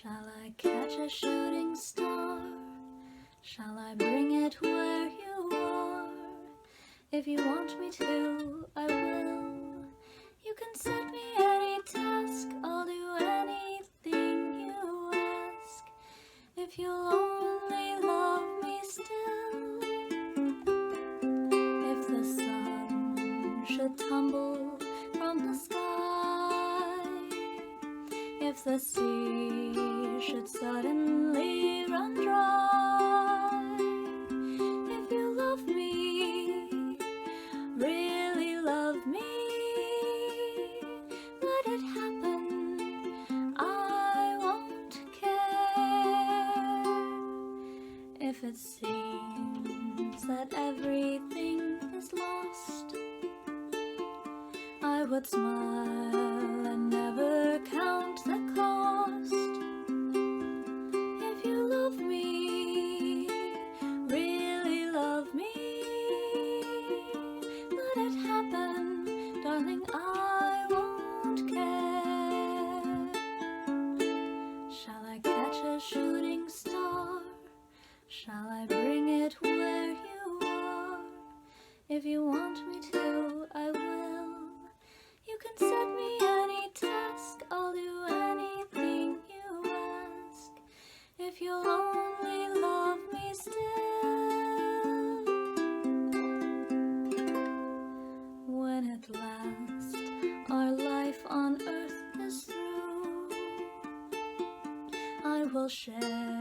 Shall I catch a shooting star? Shall I bring it where you are? If you want me to, I will. You can set me any task, I'll do anything you ask. If you'll only love me still. If the sun should tumble from the sky, if the sea should suddenly run dry, if you love me, really love me, let it happen, I won't care. If it seems that everything is lost, I would smile and never count the cost. If you love me, really love me, let it happen, darling, I won't care. Shall I catch a shooting star? Shall I bring it where you are? If you want me to, I will. You can set me any task, I'll do anything you ask. If you'll only love me still. When at last our life on earth is through, I will share